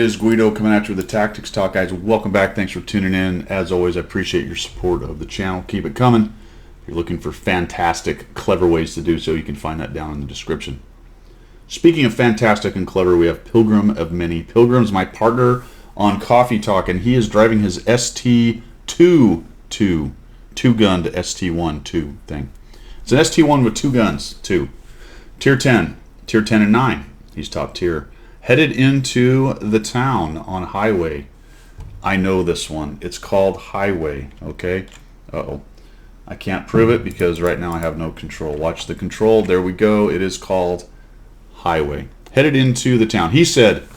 is Guido coming at you with the Tactics Talk, guys. Welcome back. Thanks for tuning in. As always, I appreciate your support of the channel. Keep it coming. If you're looking for fantastic, clever ways to do so, you can find that down in the description. Speaking of fantastic and clever, we have Pilgrim of Many. Pilgrim's my partner on Coffee Talk, and he is driving his ST2 two-gunned ST1 2 thing. It's an ST1 with two guns, two. Tier 10 and 9. He's top tier. Headed into the town on Highway. I know this one. It's called Highway, okay? Uh-oh. I can't prove it because right now I have no control. Watch the control. There we go. It is called Highway. Headed into the town. He said,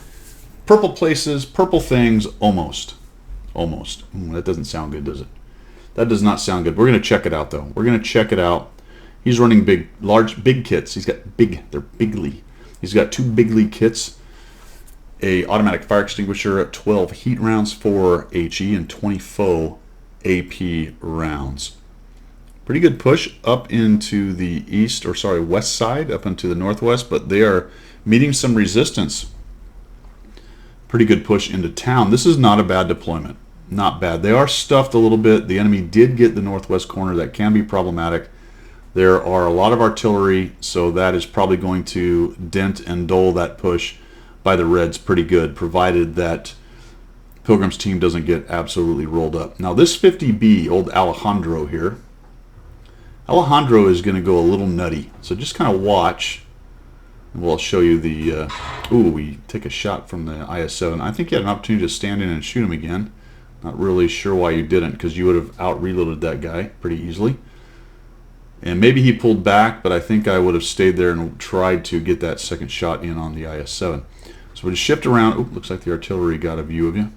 purple places, purple things, almost. Almost. That doesn't sound good, does it? That does not sound good. We're going to check it out, though. We're going to check it out. He's running big kits. He's got they're bigly. He's got two bigly kits. A automatic fire extinguisher, 12 heat rounds for HE, and 20 faux AP rounds. Pretty good push up into the west side, up into the northwest, but they are meeting some resistance. Pretty good push into town. This is not a bad deployment. Not bad. They are stuffed a little bit. The enemy did get the northwest corner. That can be problematic. There are a lot of artillery, so that is probably going to dent and dull that push by the Reds pretty good, provided that Pilgrim's team doesn't get absolutely rolled up. Now this 50B, old Alejandro here, Alejandro is going to go a little nutty, so just kind of watch. And we'll show you the, we take a shot from the IS-7. I think you had an opportunity to stand in and shoot him again. Not really sure why you didn't, because you would have out-reloaded that guy pretty easily. And maybe he pulled back, but I think I would have stayed there and tried to get that second shot in on the IS-7. So we'll just shift around. Oop, looks like the artillery got a view of you.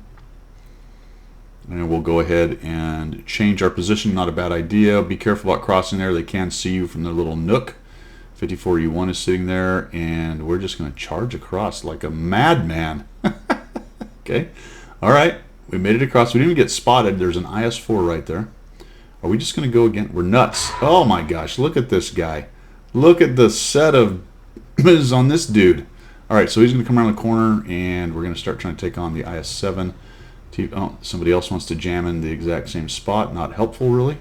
And we'll go ahead and change our position. Not a bad idea. Be careful about crossing there. They can see you from their little nook. 54E1 is sitting there, and we're just going to charge across like a madman. Okay. All right. We made it across. We didn't even get spotted. There's an IS-4 right there. Are we just going to go again? We're nuts. Oh my gosh, look at this guy. Look at the set of is on this dude. All right, so he's going to come around the corner, and we're going to start trying to take on the IS-7. Oh, somebody else wants to jam in the exact same spot. Not helpful, really.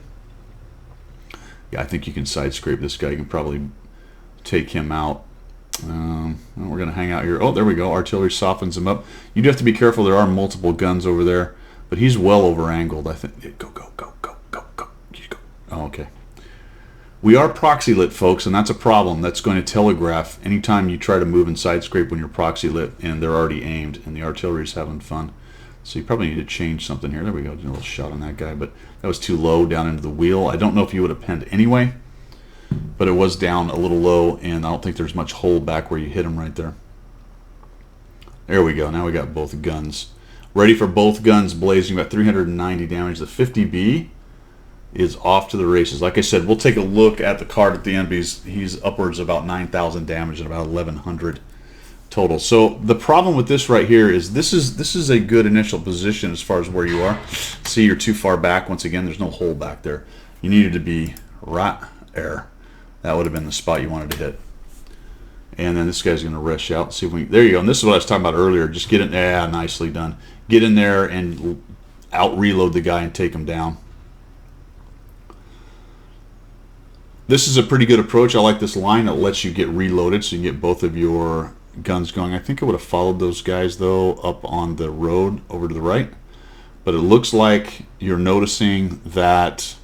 Yeah, I think you can side scrape this guy. You can probably take him out. We're going to hang out here. Oh, there we go. Artillery softens him up. You do have to be careful. There are multiple guns over there, but he's well over angled. I think. Go. Oh, okay. We are proxy lit, folks, and that's a problem. That's going to telegraph anytime you try to move and side scrape when you're proxy lit and they're already aimed and the artillery's having fun. So you probably need to change something here. There we go. Did a little shot on that guy, but that was too low down into the wheel. I don't know if you would have penned anyway, but it was down a little low, and I don't think there's much hole back where you hit him right there. There we go. Now we got both guns. Ready for both guns blazing. About 390 damage. The 50B is off to the races. Like I said, we'll take a look at the card at the end, because he's upwards of about 9,000 damage and about 1,100 total. So the problem with this right here is this is a good initial position as far as where you are. See, you're too far back. Once again, there's no hole back there. You needed to be right there. That would have been the spot you wanted to hit. And then this guy's going to rush out. See if we. There you go. And this is what I was talking about earlier. Just get in. Yeah, nicely done. Get in there and out reload the guy and take him down. This is a pretty good approach. I like this line. It lets you get reloaded so you can get both of your guns going. I think I would have followed those guys, though, up on the road over to the right. But it looks like you're noticing that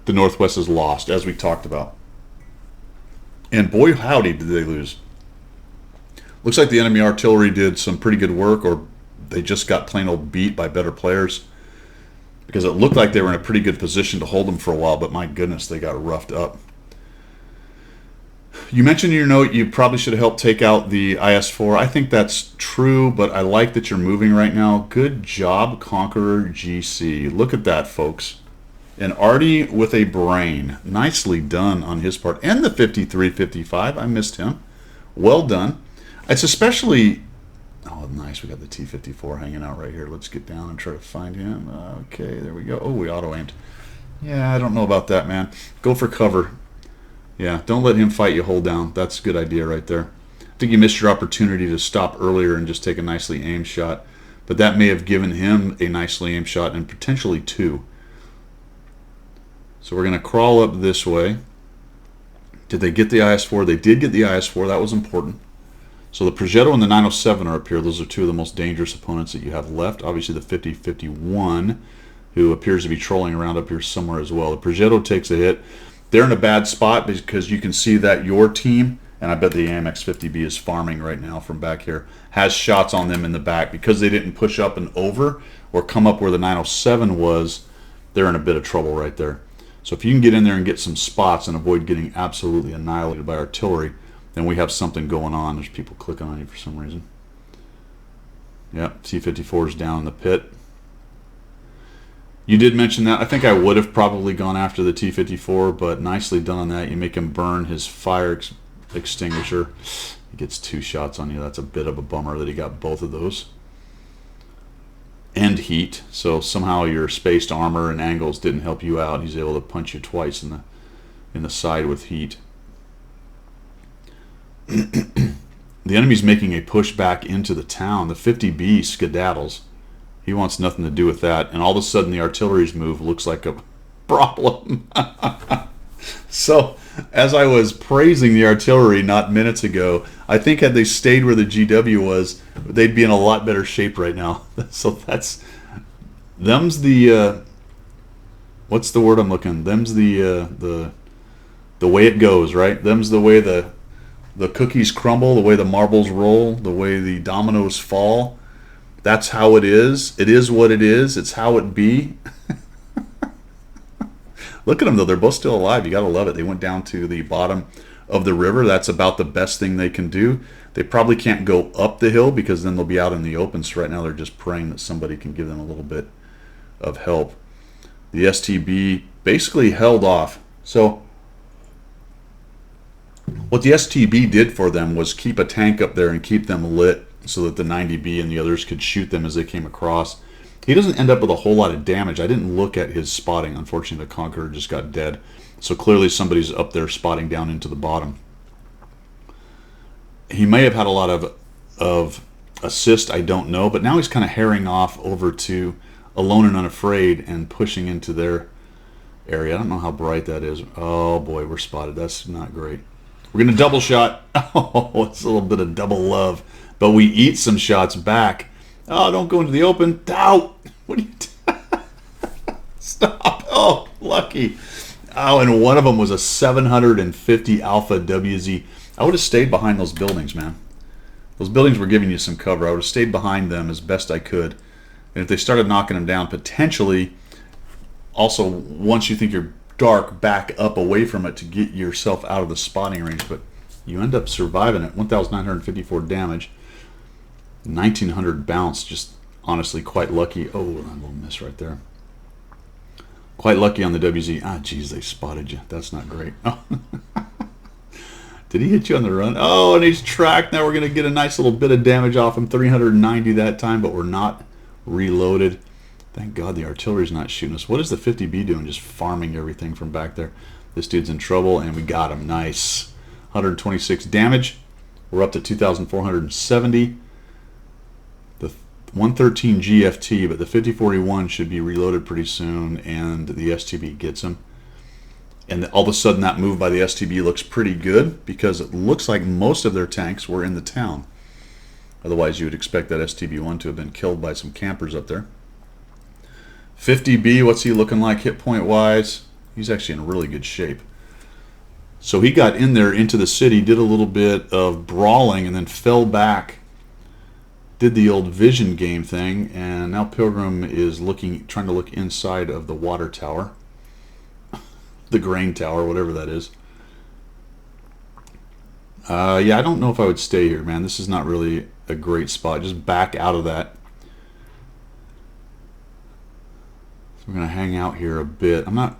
the Northwest is lost, as we talked about. And boy, howdy, did they lose. Looks like the enemy artillery did some pretty good work, or they just got plain old beat by better players, because it looked like they were in a pretty good position to hold them for a while, but my goodness, they got roughed up. You mentioned in your note you probably should have helped take out the IS-4. I think that's true, but I like that you're moving right now. Good job, Conqueror GC. Look at that, folks. And Artie with a brain. Nicely done on his part. And the 53-55. I missed him. Well done. It's especially... Oh, nice. We got the T-54 hanging out right here. Let's get down and try to find him. Okay, there we go. Oh, we auto-aimed. Yeah, I don't know about that, man. Go for cover. Yeah, don't let him fight you. Hold down. That's a good idea right there. I think you missed your opportunity to stop earlier and just take a nicely aimed shot. but that may have given him a nicely aimed shot and potentially two. So we're going to crawl up this way. Did they get the IS-4? They did get the IS-4. That was important. So the Progetto and the 907 are up here. Those are two of the most dangerous opponents that you have left. Obviously the 5051, who appears to be trolling around up here somewhere as well. The Progetto takes a hit. They're in a bad spot because you can see that your team, and I bet the AMX 50B is farming right now from back here, has shots on them in the back. Because they didn't push up and over or come up where the 907 was, they're in a bit of trouble right there. So if you can get in there and get some spots and avoid getting absolutely annihilated by artillery, then we have something going on. There's people clicking on you for some reason. Yep, T-54 is down in the pit. You did mention that. I think I would have probably gone after the T-54, but nicely done on that. You make him burn his fire extinguisher. He gets two shots on you. That's a bit of a bummer that he got both of those. And heat. So somehow your spaced armor and angles didn't help you out. He's able to punch you twice in the side with heat. The enemy's making a push back into the town. The 50B skedaddles. He wants nothing to do with that. And all of a sudden the artillery's move looks like a problem. So, as I was praising the artillery not minutes ago, I think had they stayed where the GW was, they'd be in a lot better shape right now. So them's the, what's the word I'm looking? Them's the way it goes, right? Them's the way the cookies crumble, the way the marbles roll, the way the dominoes fall. That's how it is. It is what it is. It's how it be. Look at them, though. They're both still alive. You got to love it. They went down to the bottom of the river. That's about the best thing they can do. They probably can't go up the hill because then they'll be out in the open. So right now they're just praying that somebody can give them a little bit of help. The STB basically held off. So what the STB did for them was keep a tank up there and keep them lit so that the 90B and the others could shoot them as they came across. He doesn't end up with a whole lot of damage. I didn't look at his spotting. Unfortunately, the Conqueror just got dead. So clearly somebody's up there spotting down into the bottom. He may have had a lot of assist, I don't know. But now he's kind of herring off over to Alone and Unafraid and pushing into their area. I don't know how bright that is. Oh, boy, we're spotted. That's not great. We're going to double shot. Oh, it's a little bit of double love. But we eat some shots back. Oh, don't go into the open. Out. What are you doing? Stop. Oh, lucky. Oh, and one of them was a 750 Alpha WZ. I would have stayed behind those buildings, man. Those buildings were giving you some cover. I would have stayed behind them as best I could. And if they started knocking them down, potentially, also, once you think you're dark, back up away from it to get yourself out of the spotting range. But you end up surviving it. 1,954 damage. 1,900 bounce, just honestly quite lucky. Oh, a little miss right there. Quite lucky on the WZ. Ah, geez, they spotted you. That's not great. Oh. Did he hit you on the run? Oh, and he's tracked. Now we're going to get a nice little bit of damage off him. 390 that time, but we're not reloaded. Thank God the artillery's not shooting us. What is the 50B doing? Just farming everything from back there. This dude's in trouble, and we got him. Nice. 126 damage. We're up to 2,470. 113 GFT, but the 5041 should be reloaded pretty soon, and the STB gets him. And all of a sudden that move by the STB looks pretty good because it looks like most of their tanks were in the town. Otherwise you would expect that STB-1 to have been killed by some campers up there. 50B, what's he looking like hit point wise? He's actually in really good shape. So he got in there into the city, did a little bit of brawling, and then fell back. Did the old vision game thing, and now Pilgrim is trying to look inside of the water tower, the grain tower, whatever that is. Yeah, I don't know if I would stay here, man. This is not really a great spot. Just back out of that. So we're gonna hang out here a bit. I'm not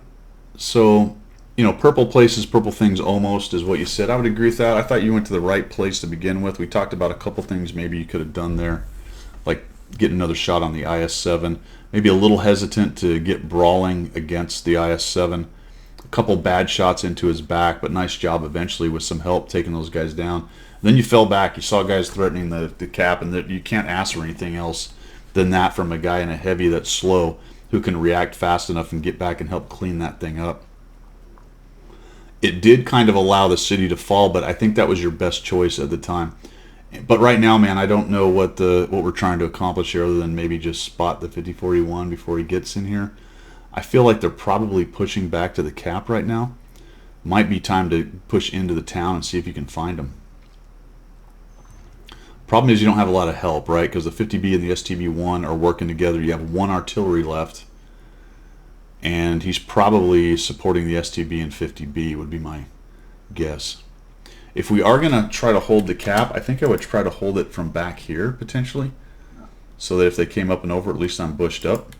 so. You know, purple places, purple things almost is what you said. I would agree with that. I thought you went to the right place to begin with. We talked about a couple things maybe you could have done there, like get another shot on the IS-7. Maybe a little hesitant to get brawling against the IS-7. A couple bad shots into his back, but nice job eventually with some help taking those guys down. Then you fell back. You saw guys threatening the cap, and that you can't ask for anything else than that from a guy in a heavy that's slow who can react fast enough and get back and help clean that thing up. It did kind of allow the city to fall, but I think that was your best choice at the time. But right now, man, I don't know what we're trying to accomplish here other than maybe just spot the 54E1 before he gets in here. I feel like they're probably pushing back to the cap right now. Might be time to push into the town and see if you can find them. Problem is you don't have a lot of help, right? Because the 50B and the STB1 are working together. You have one artillery left. And he's probably supporting the STB and 50B would be my guess. If we are going to try to hold the cap, I think I would try to hold it from back here, potentially. So that if they came up and over, at least I'm bushed up.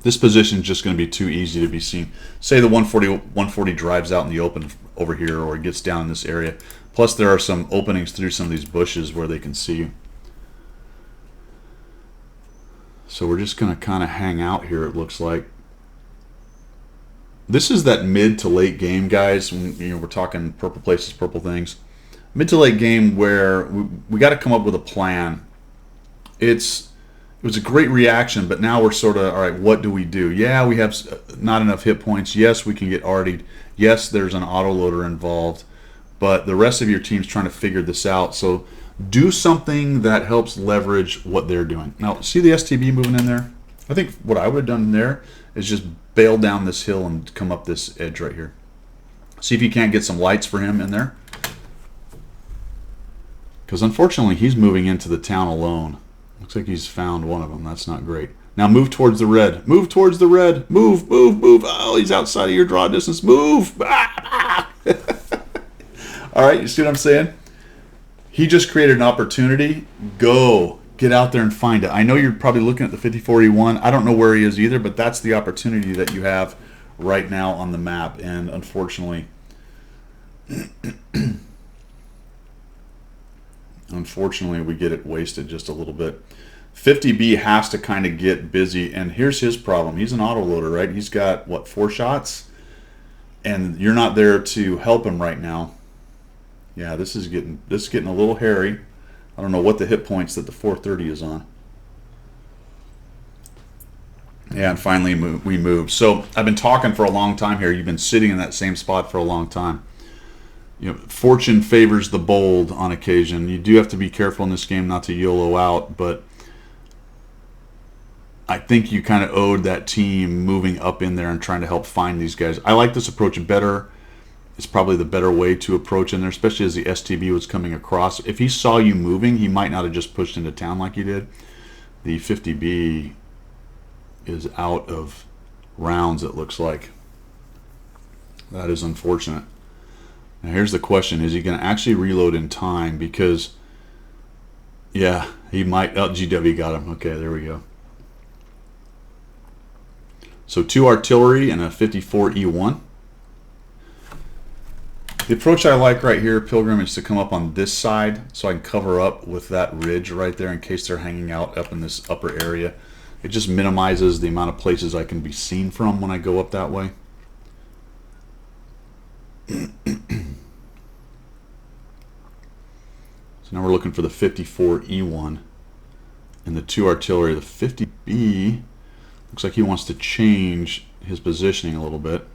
This position is just going to be too easy to be seen. Say the 140 drives out in the open over here, or it gets down in this area. Plus there are some openings through some of these bushes where they can see you. So we're just going to kind of hang out here, it looks like. This is that mid to late game, guys. We're talking purple places, purple things. Mid to late game where we got to come up with a plan. It was a great reaction, but now we're sort of, all right, what do we do? Yeah, we have not enough hit points. Yes, we can get artied. Yes, there's an autoloader involved. But the rest of your team's trying to figure this out. So do something that helps leverage what they're doing. Now, see the STB moving in there? I think what I would have done there is just bail down this hill and come up this edge right here. See if you can't get some lights for him in there. Because unfortunately, he's moving into the town alone. Looks like he's found one of them. That's not great. Now move towards the red. Move towards the red. Move, move, move. Oh, he's outside of your draw distance. Move. All right, you see what I'm saying? He just created an opportunity. Go. Get out there and find it. I know you're probably looking at the 54E1. I don't know where he is either, but that's the opportunity that you have right now on the map. And unfortunately, we get it wasted just a little bit. 50B has to kind of get busy, and here's his problem. He's an autoloader, right? He's got, what, 4 shots? And you're not there to help him right now. Yeah, this is getting a little hairy. I don't know what the hit points that the 430 is on. Yeah, and finally we moved. So I've been talking for a long time here. You've been sitting in that same spot for a long time. You know, fortune favors the bold on occasion. You do have to be careful in this game not to YOLO out, but I think you kind of owed that team moving up in there and trying to help find these guys. I like this approach better. It's probably the better way to approach in there, especially as the STB was coming across. If he saw you moving, he might not have just pushed into town like you did. The 50B is out of rounds, it looks like. That is unfortunate. Now here's the question. Is he going to actually reload in time? Because, yeah, he might. Oh, GW got him. Okay, there we go. So 2 artillery and a 54E1. The approach I like right here, Pilgrim, is to come up on this side so I can cover up with that ridge right there in case they're hanging out up in this upper area. It just minimizes the amount of places I can be seen from when I go up that way. So now we're looking for the 54E1 and the 2 artillery. The 50B looks like he wants to change his positioning a little bit.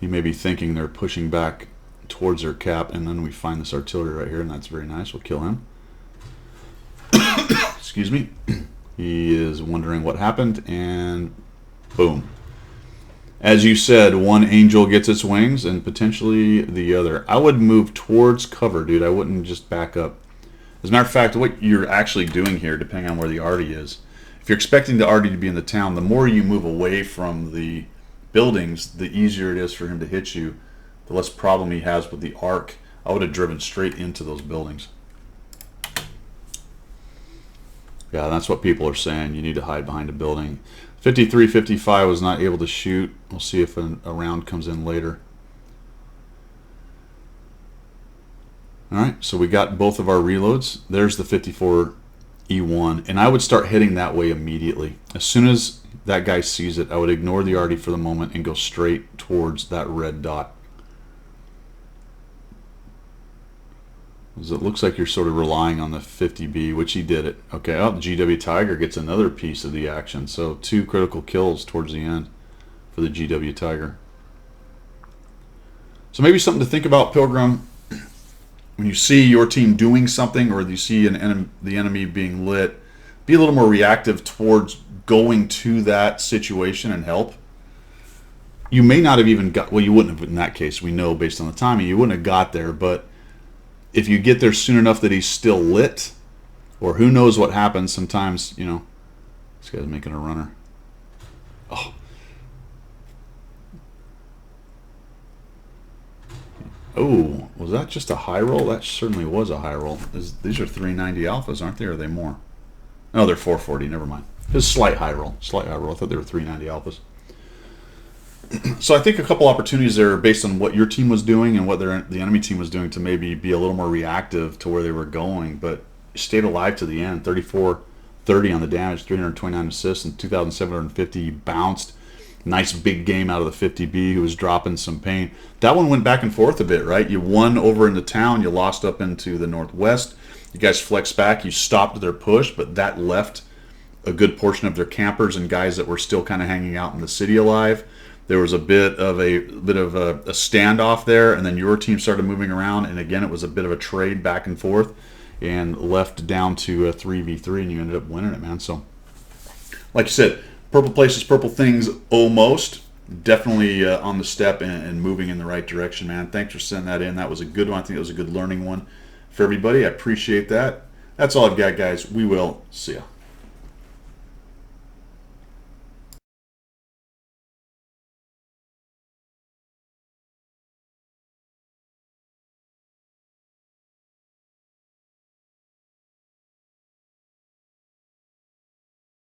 He may be thinking they're pushing back towards their cap, and then we find this artillery right here, and that's very nice. We'll kill him. Excuse me. He is wondering what happened, and boom. As you said, one angel gets its wings, and potentially the other. I would move towards cover, dude. I wouldn't just back up. As a matter of fact, what you're actually doing here, depending on where the arty is, if you're expecting the arty to be in the town, the more you move away from the buildings, the easier it is for him to hit you, the less problem he has with the arc. I would have driven straight into those buildings. Yeah, that's what people are saying. You need to hide behind a building. 53, 55 was not able to shoot. We'll see if a round comes in later. All right, so we got both of our reloads. There's the 54E1, and I would start heading that way immediately. As soon as that guy sees it, I would ignore the arty for the moment and go straight towards that red dot. 'Cause it looks like you're sort of relying on the 50B, which he did it. Okay, oh, the GW Tiger gets another piece of the action. So 2 critical kills towards the end for the GW Tiger. So maybe something to think about, Pilgrim, when you see your team doing something or you see the enemy being lit, be a little more reactive towards going to that situation and help. You may not have even got, well, you wouldn't have in that case, we know based on the timing, you wouldn't have got there, but if you get there soon enough that he's still lit, or who knows what happens, sometimes, you know, this guy's making a runner. Oh. Oh, was that just a high roll? That certainly was a high roll. These are 390 alphas, aren't they, or are they more? No, they're 440, never mind. It was a slight high roll. Slight high roll. I thought they were 390 alphas. So I think a couple opportunities there based on what your team was doing and what the enemy team was doing to maybe be a little more reactive to where they were going, but stayed alive to the end. 34-30 on the damage, 329 assists, and 2,750. He bounced. Nice big game out of the 50B who was dropping some pain. That one went back and forth a bit, right? You won over in the town. You lost up into the northwest. You guys flexed back. You stopped their push, but that left a good portion of their campers and guys that were still kind of hanging out in the city alive. There was a bit of a standoff there, and then your team started moving around, and again it was a bit of a trade back and forth, and left down to a 3v3, and you ended up winning it, man. So, like you said, purple places, purple things, almost definitely on the step and moving in the right direction, man. Thanks for sending that in. That was a good one. I think it was a good learning one for everybody. I appreciate that. That's all I've got, guys. We will see ya.